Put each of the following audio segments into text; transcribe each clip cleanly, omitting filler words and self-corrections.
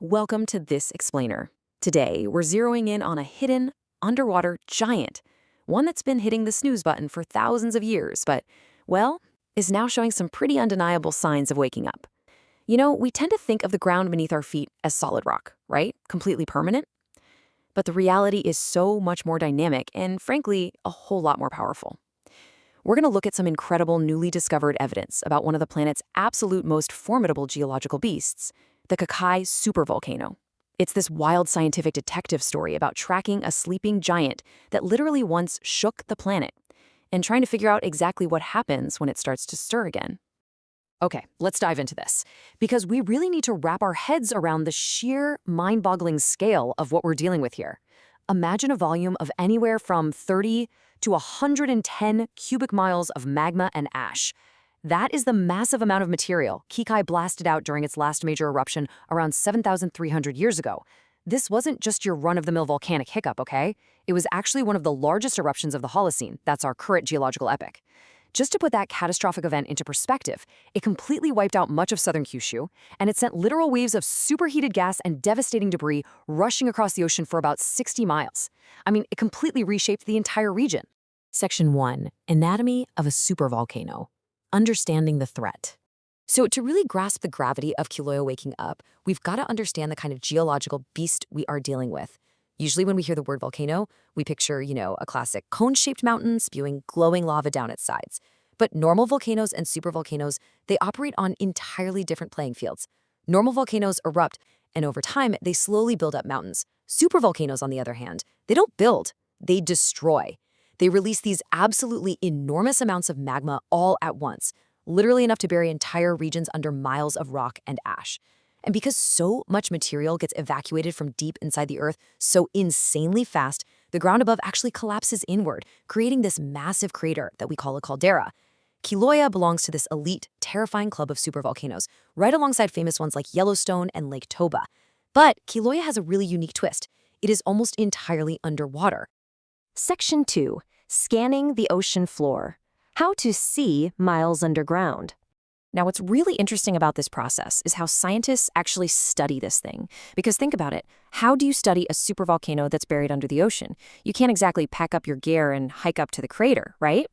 Welcome to This Explainer. Today, we're zeroing in on a hidden, underwater giant, one that's been hitting the snooze button for thousands of years, but, well, is now showing some pretty undeniable signs of waking up. You know, we tend to think of the ground beneath our feet as solid rock, right? Completely permanent. But the reality is so much more dynamic and, frankly, a whole lot more powerful. We're going to look at some incredible newly discovered evidence about one of the planet's absolute most formidable geological beasts, the Kakai supervolcano. It's this wild scientific detective story about tracking a sleeping giant that literally once shook the planet and trying to figure out exactly what happens when it starts to stir again. Okay, let's dive into this, because we really need to wrap our heads around the sheer mind-boggling scale of what we're dealing with here. Imagine a volume of anywhere from 30 to 110 cubic miles of magma and ash. That is the massive amount of material Kikai blasted out during its last major eruption around 7,300 years ago. This wasn't just your run-of-the-mill volcanic hiccup, okay? It was actually one of the largest eruptions of the Holocene. That's our current geological epoch. Just to put that catastrophic event into perspective, it completely wiped out much of southern Kyushu, and it sent literal waves of superheated gas and devastating debris rushing across the ocean for about 60 miles. I mean, it completely reshaped the entire region. Section 1. Anatomy of a supervolcano. Understanding the threat. So to really grasp the gravity of Kilauea waking up, we've got to understand the kind of geological beast we are dealing with. Usually when we hear the word volcano, we picture, a classic cone-shaped mountain spewing glowing lava down its sides. But normal volcanoes and supervolcanoes, they operate on entirely different playing fields. Normal volcanoes erupt, and over time, they slowly build up mountains. Supervolcanoes, on the other hand, they don't build, they destroy. They release these absolutely enormous amounts of magma all at once, literally enough to bury entire regions under miles of rock and ash. And because so much material gets evacuated from deep inside the Earth so insanely fast, the ground above actually collapses inward, creating this massive crater that we call a caldera. Kilauea belongs to this elite, terrifying club of supervolcanoes, right alongside famous ones like Yellowstone and Lake Toba. But Kilauea has a really unique twist. It is almost entirely underwater. Section 2. Scanning the ocean floor. How to see miles underground. Now, what's really interesting about this process is how scientists actually study this thing. Because think about it, how do you study a supervolcano that's buried under the ocean? You can't exactly pack up your gear and hike up to the crater, right?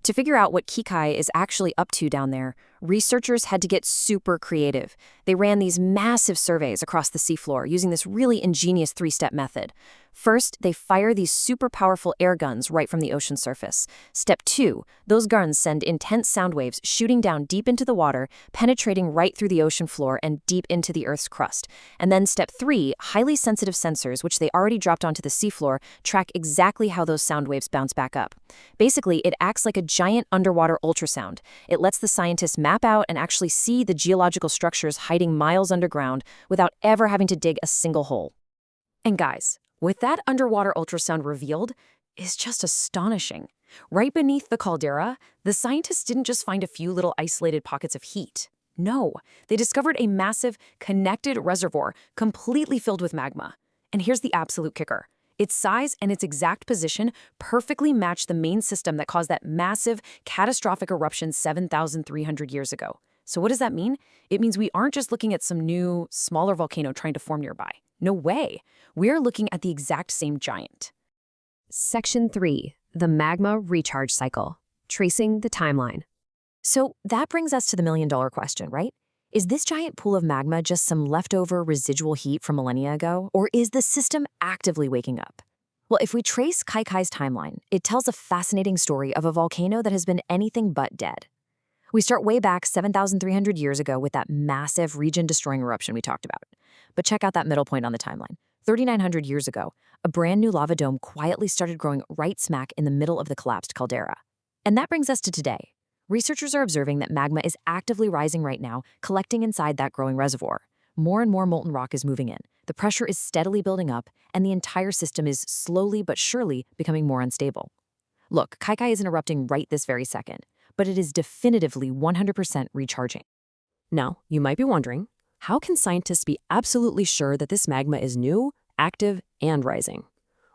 To figure out what Kikai is actually up to down there, researchers had to get super creative. They ran these massive surveys across the seafloor using this really ingenious three-step method. First, they fire these super powerful air guns right from the ocean surface. Step 2, those guns send intense sound waves shooting down deep into the water, penetrating right through the ocean floor and deep into the Earth's crust. And then step 3, highly sensitive sensors, which they already dropped onto the seafloor, track exactly how those sound waves bounce back up. Basically, it acts like a giant underwater ultrasound. It lets the scientists map out and actually see the geological structures hiding miles underground without ever having to dig a single hole. And guys, with that underwater ultrasound revealed is just astonishing. Right beneath the caldera, the scientists didn't just find a few little isolated pockets of heat. No, they discovered a massive, connected reservoir completely filled with magma. And here's the absolute kicker. Its size and its exact position perfectly match the main system that caused that massive, catastrophic eruption 7,300 years ago. So what does that mean? It means we aren't just looking at some new, smaller volcano trying to form nearby. No way. We're looking at the exact same giant. Section 3. The magma recharge cycle. Tracing the timeline. So that brings us to the million-dollar question, right? Is this giant pool of magma just some leftover residual heat from millennia ago, or is the system actively waking up? Well, if we trace Kaikai's timeline, it tells a fascinating story of a volcano that has been anything but dead. We start way back 7,300 years ago with that massive region-destroying eruption we talked about. But check out that middle point on the timeline. 3,900 years ago, a brand new lava dome quietly started growing right smack in the middle of the collapsed caldera. And that brings us to today. Researchers are observing that magma is actively rising right now, collecting inside that growing reservoir. More and more molten rock is moving in. The pressure is steadily building up, and the entire system is slowly but surely becoming more unstable. Look, Kaikai isn't erupting right this very second, but it is definitively 100% recharging. Now, you might be wondering, how can scientists be absolutely sure that this magma is new, active, and rising?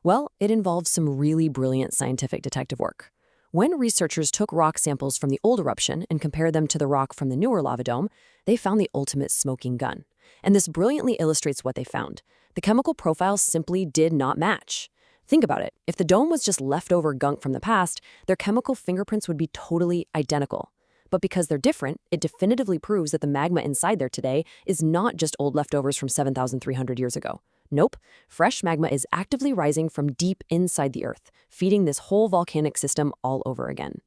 Well, it involves some really brilliant scientific detective work. When researchers took rock samples from the old eruption and compared them to the rock from the newer lava dome, they found the ultimate smoking gun. And this brilliantly illustrates what they found. The chemical profiles simply did not match. Think about it. If the dome was just leftover gunk from the past, their chemical fingerprints would be totally identical. But because they're different, it definitively proves that the magma inside there today is not just old leftovers from 7,300 years ago. Nope, fresh magma is actively rising from deep inside the Earth, feeding this whole volcanic system all over again.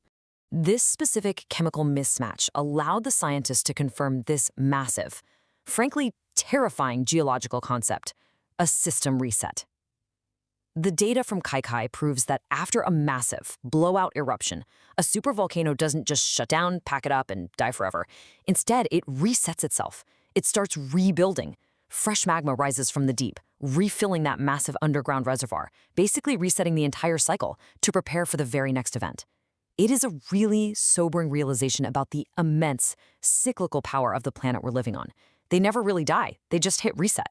This specific chemical mismatch allowed the scientists to confirm this massive, frankly terrifying geological concept, a system reset. The data from Kaikai proves that after a massive, blowout eruption, a supervolcano doesn't just shut down, pack it up, and die forever. Instead, it resets itself. It starts rebuilding. Fresh magma rises from the deep, refilling that massive underground reservoir, basically resetting the entire cycle to prepare for the very next event. It is a really sobering realization about the immense, cyclical power of the planet we're living on. They never really die. They just hit reset.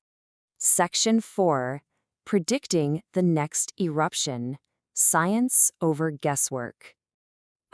Section 4. Predicting the next eruption. Science over guesswork.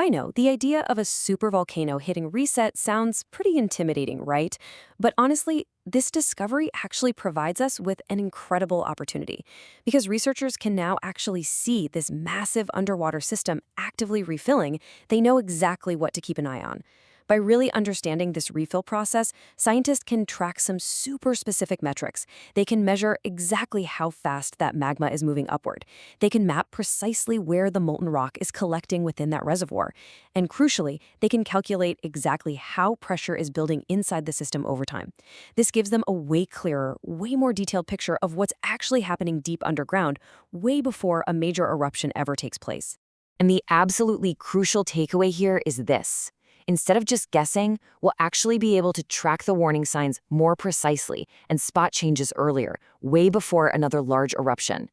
I know, the idea of a supervolcano hitting reset sounds pretty intimidating, right? But honestly, this discovery actually provides us with an incredible opportunity because researchers can now actually see this massive underwater system actively refilling. They know exactly what to keep an eye on. By really understanding this refill process, scientists can track some super specific metrics. They can measure exactly how fast that magma is moving upward. They can map precisely where the molten rock is collecting within that reservoir. And crucially, they can calculate exactly how pressure is building inside the system over time. This gives them a way clearer, way more detailed picture of what's actually happening deep underground, way before a major eruption ever takes place. And the absolutely crucial takeaway here is this. Instead of just guessing, we'll actually be able to track the warning signs more precisely and spot changes earlier, way before another large eruption.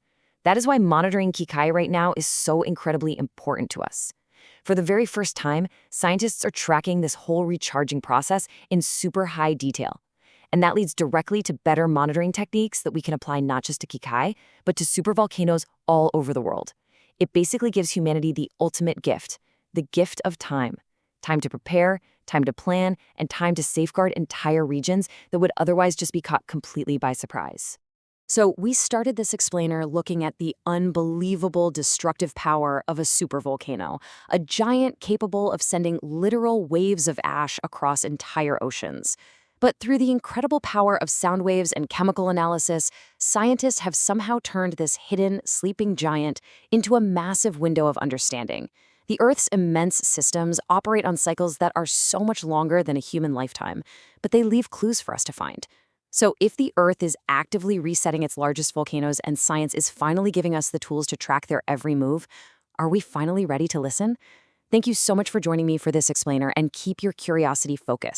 That is why monitoring Kikai right now is so incredibly important to us. For the very first time, scientists are tracking this whole recharging process in super high detail. And that leads directly to better monitoring techniques that we can apply not just to Kikai, but to supervolcanoes all over the world. It basically gives humanity the ultimate gift, the gift of time. Time to prepare, time to plan, and time to safeguard entire regions that would otherwise just be caught completely by surprise. So we started this explainer looking at the unbelievable destructive power of a supervolcano, a giant capable of sending literal waves of ash across entire oceans. But through the incredible power of sound waves and chemical analysis, scientists have somehow turned this hidden, sleeping giant into a massive window of understanding. The Earth's immense systems operate on cycles that are so much longer than a human lifetime, but they leave clues for us to find. So if the Earth is actively resetting its largest volcanoes and science is finally giving us the tools to track their every move, are we finally ready to listen? Thank you so much for joining me for this explainer, and keep your curiosity focused.